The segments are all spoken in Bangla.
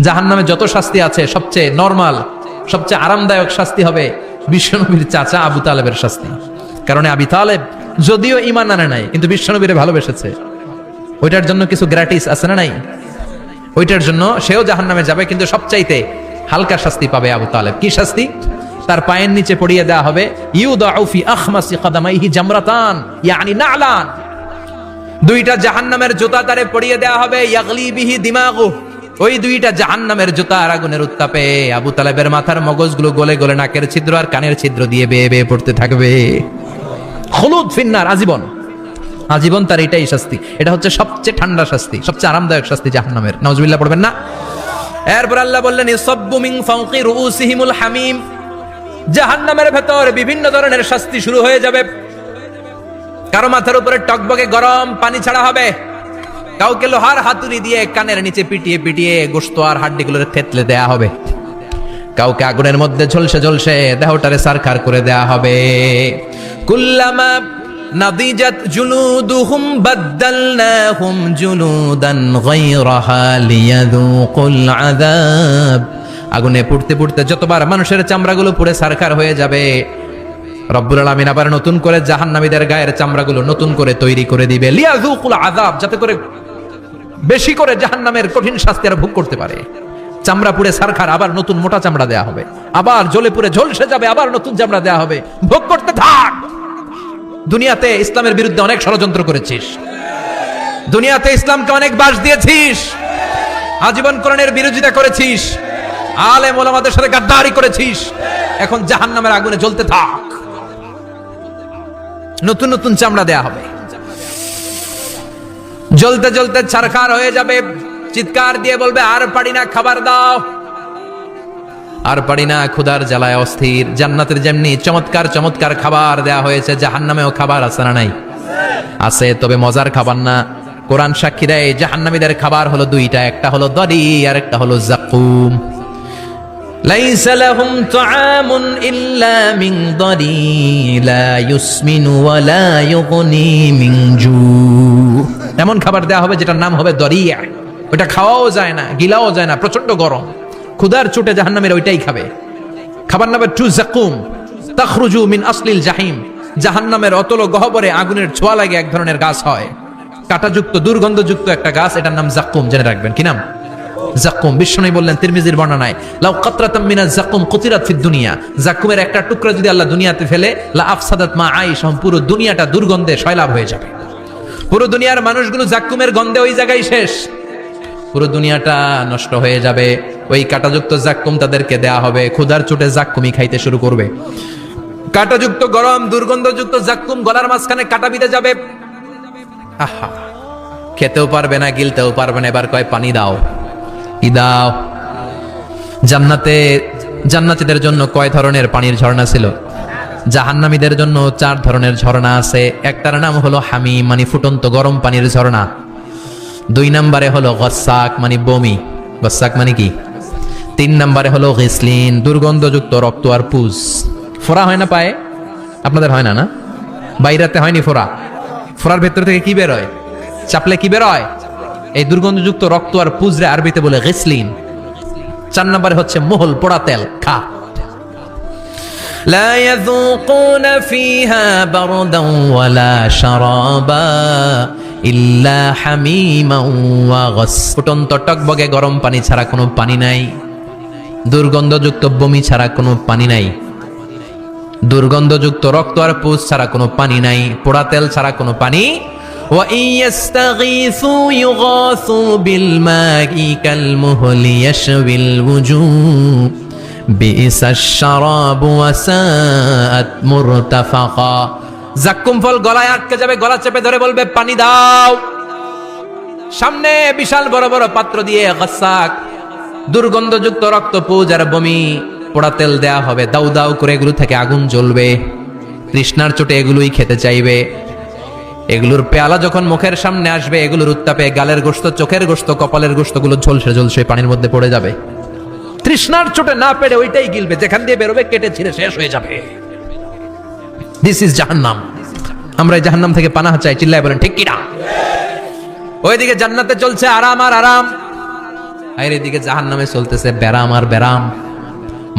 জাহান্নামে যত শাস্তি আছে সবচেয়ে নরমাল, সবচেয়ে আরামদায়ক শাস্তি হবে বিশ্বনবীর চাচা আবু তালেবের শাস্তি। কারণ আবু তালেব যদিও ঈমান আনে নাই, কিন্তু বিশ্বনবীরে ভালোবেসেছে। ওইটার জন্য কিছু গ্র্যাটিস আছে না নাই? ওইটার জন্য সেও জাহান্নামে যাবে, কিন্তু সবচাইতে হালকা শাস্তি পাবে আবু তালেব। কি শাস্তি? তার পায়ের নিচে পড়িয়ে দেওয়া হবে ইউদাউ ফি আখমাসি কদামাইহি জামরাতান ইয়ানি নালান, দুইটা জাহান্নামের জুতা তারে পড়িয়ে দেওয়া হবে, ইয়াগলি বিহি দিমাগু, ওই দুইটা জাহান্নামের জুতা আর আগুনের উত্তাপে আবু তালেবের মাথার মগজগুলো গলে গলে নাকের ছিদ্র আর কানের ছিদ্র দিয়ে বেয়ে বেয়ে পড়তে থাকবে। খুলুদ ফিন্নার, আজীবন, আজীবন তার এটাই শাস্তি। এটা হচ্ছে সবচেয়ে ঠান্ডা শাস্তি, সবচেয়ে আরামদায়ক শাস্তি জাহান্নামের। নাউজুবিল্লাহ পড়বেন না। এরপর আল্লাহ বললেন ইসাব্বু মিন ফাওকি রুউসিহিমুল হামিম, জাহান্নামের ভেতর বিভিন্ন ধরনের শাস্তি শুরু হয়ে যাবে। কারো মাথার উপরে টকবকে গরম পানি ছাড়া হবে, কাউকে লোহার হাতুড়ি দিয়ে কানের নিচে পিটিয়ে পিটিয়ে গোশত আর হাড্ডিগুলো থেতলে দেয়া হবে, কাউকে আগুনের মধ্যে ঝলসে ঝলসে দেহটারে সারখার করে দেয়া হবে। কুল্লামা নাদিজাত জুলুদুহুম বাদদালনাহুম জুলুদান গায়রাহা লিয়াযুকুল আযাব, আগুনে পুড়তে পুড়তে যতবার মানুষের চামড়াগুলো পুড়ে সারখার হয়ে যাবে, রব্বুল আলামিন আবার নতুন করে জাহান্নামীদের গায়ের চামড়াগুলো নতুন করে তৈরি করে দিবে, লিয়াযুকুল আযাব, যাতে করে বেশি করে জাহান্নামের কঠিন শাস্তি আর ভোগ করতে পারে। চামড়া পুড়ে সারখার, আবার নতুন মোটা চামড়া দেয়া হবে, আবার জ্বলে পুড়ে ঝলসে যাবে, আবার নতুন চামড়া দেয়া হবে, ভোগ করতে থাক। দুনিয়াতে ইসলামের বিরুদ্ধে অনেক ষড়যন্ত্র করেছিস, দুনিয়াতে ইসলামকে অনেক বাস দিয়েছিস, আজীবন কোরআনের বিরোধিতা করেছিস, আলেম ওলামাদের সাথে গাদ্দারি করেছিস, এখন জাহান্নামের আগুনে জ্বলতে থাক, নতুন নতুন চামড়া দেয়া হবে, জ্বলতে জ্বলতে ছারখার হয়ে যাবে, চিৎকার দিয়ে বলবে আর পারি না, খাবার দাও, আর পারি না, ক্ষুধার জ্বালায় অস্থির। জান্নাতের যেমনি চমৎকার চমৎকার খাবার দেয়া হয়েছে, জাহান্নামেও খাবার আছে না নাই? আছে, তবে মজার খাবার না। কোরআন সাক্ষী দেয় জাহান্নামীদের খাবার হলো দুইটা, একটা হলো দরি আর একটা হলো যাকুম। লাইসা লাহুম তুআমুন ইল্লা মিন দরি লা ইউসমিনু ওয়া লা ইউগনি মিন জু, এমন খাবার দেয়া হবে যেটার নাম হবে দরিয়া, ওটা খাওয়াও যায় না, গিলাও যায় না, প্রচন্ড গরম, ক্ষুধার চোটে জাহান্নামের ওইটাই খাবে। খাবার নাম টু যাকুম তাখরুজু মিন আসলিল জাহিম, জাহান্নামের অতল গহ্বরে আগুনের ছোঁয়া লাগে এক ধরনের গাছ হয়, কাঁটাযুক্ত দুর্গন্ধযুক্ত একটা গাছ, এটার নাম যাকুম। জেনে রাখবেন কি নাম? যাকুম। বিষ্ণু বললেন তিরমিজির বর্ণনায়, লাউ কাতরাতাম মিনাজ যাকুম কুতিরাত ফিদ দুনিয়া, যাকুমের একটা টুকরা যদি আল্লাহ দুনিয়াতে ফেলে, লা আফসাদাত মা আইশ, পুরো দুনিয়াটা দুর্গন্ধে সয়লাব হয়ে যাবে। পুরো দুনিয়ার মানুষগুলো যাকুমের গন্ধে ওই জায়গায় শেষ, পুরো দুনিয়াটা নষ্ট হয়ে যাবে। ওই কাঁটাযুক্ত যাকুম তাদেরকে দেয়া হবে, ক্ষুধার চোটে যাকুমই খাইতে শুরু করবে। কাঁটাযুক্ত গরম দুর্গন্ধযুক্ত যাকুম গলার মাঝখানে কাঁটা বিঁধে যাবে, আহা, খেতেও পারবে না, গিলতেও পারবে না। এবার কয় পানি দাও, কি দাও? জান্নাতে জান্নাতীদের জন্য কয় ধরনের পানির ঝর্ণা ছিল? জাহান্নামীদের জন্য 4 ধরনের ঝর্ণা আছে। একটার নাম হলো হামিম, মানে ফুটন্ত গরম পানির ঝর্ণা। 2 নম্বরে হলো গসাক, মানে বমি, গসাক মানে কি? 3 নম্বরে হলো গিসলিন, দুর্গন্ধযুক্ত রক্ত আর পুজ। ফোড়া হয় না পায়ে? আপনাদের হয় না? না, বাইরাতে হয়নি ফোড়া? ফোড়ার ভেতর থেকে কি বের হয়? চাপলে কি বের হয়? এই দুর্গন্ধযুক্ত রক্ত আর পুজরে আরবিতে বলে গিসলিন। 4 নম্বরে হচ্ছে মোহল, পোড়া তেল, খা। লা ইয়াযুকুনা ফিহা বারদান ওয়ালা শারাবা ইল্লা হামিমান ওয়া গাস, ফুটন্ত টকবগে গরম পানি ছাড়া কোনো পানি নাই, দুর্গন্ধযুক্ত বমি ছাড়া কোনো পানি নাই, দুর্গন্ধযুক্ত রক্ত আর পুজ ছাড়া কোনো পানি নাই, পোড়া তেল ছাড়া কোনো পানি। ওয়া ইয়াস্তাগীসু ইউগাসু বিল মাই কাল মুহলি ইয়াশবিল ওয়ুজুহ বিইসাশ শারাবু ওয়া সাআত মুরতাফাকা, যাকুম ফল গলায় আটকে যাবে, গলা চেপে ধরে বলবে পানি দাও। সামনে বিশাল বড় বড় পাত্র দিয়ে গসাক, দুর্গন্ধযুক্ত রক্ত, পুজ আর বমি, পোড়া তেল দেয়া হবে, দাউ দাউ করে এগুলো থেকে আগুন জ্বলবে। তৃষ্ণার চোটে এগুলোই খেতে চাইবে। এগুলোর পেয়ালা যখন মুখের সামনে আসবে, এগুলোর উত্তাপে গালের গোশত, চোখের গোশত, কপালের গোশতগুলো ঝলসে ঝলসে পানির মধ্যে পড়ে যাবে। তৃষ্ণার চোটে না পেরে ওইটাই গিলবে, যেখান দিয়ে বেরোবে কেটে ছিঁড়ে শেষ হয়ে যাবে। দিস ইজ জাহান্নাম। আমরা এই জাহান্নাম থেকে পানাহ চাই, চিল্লায় বলেন ঠিক কিনা? ওইদিকে জান্নাতে চলছে আরাম আর আরাম, আর এদিকে জাহান্নামে চলতেছে ব্যারাম আর ব্যারাম,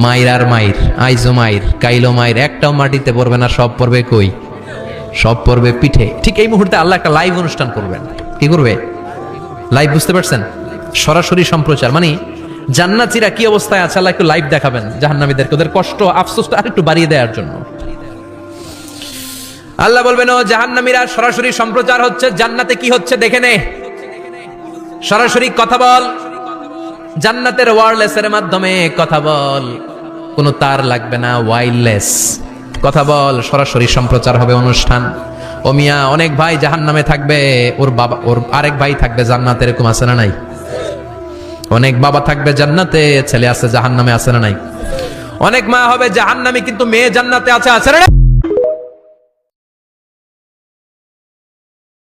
মাইর আর মাইর, আইজো মাইর, কাইলো মাইর, একটাও মাটিতে পড়বে না, সব পড়বে কই? সব পড়বে পিঠে। ঠিক এই মুহূর্তে আল্লাহ একটা লাইভ অনুষ্ঠান করবেন। কি করবে? লাইভ, বুঝতে পারছেন? সরাসরি সম্প্রচার, মানে জান্নাতীরা কি অবস্থায় আছে আল্লাহ একটু লাইভ দেখাবেন জাহান্নামীদেরকে, ওদের কষ্ট আফসোসটা আরেকটু বাড়িয়ে দেওয়ার জন্য। আল্লাহ বলবেন, ও জাহান্নামীরা, সরাসরি সম্প্রচার হচ্ছে, জান্নাতে কি হচ্ছে দেখে নে, সরাসরি কথা বল, জান্নাতের ওয়্যারলেসের মাধ্যমে কথা বল, কোনো তার লাগবে না, ওয়্যারলেস কথা বল, সরাসরি সম্প্রচার হবে অনুষ্ঠান। ও মিয়া, অনেক ভাই জাহান্নামে থাকবে, ওর বাবা, ওর আরেক ভাই থাকবে জান্নাতে, এরকম আছে না নাই? অনেক বাবা থাকবে জান্নাতে, ছেলে আছে জাহান্নামে, আছে না নাই? অনেক মা হবে জাহান্নামী কিন্তু মেয়ে জান্নাতে আছে, আছে না নাই?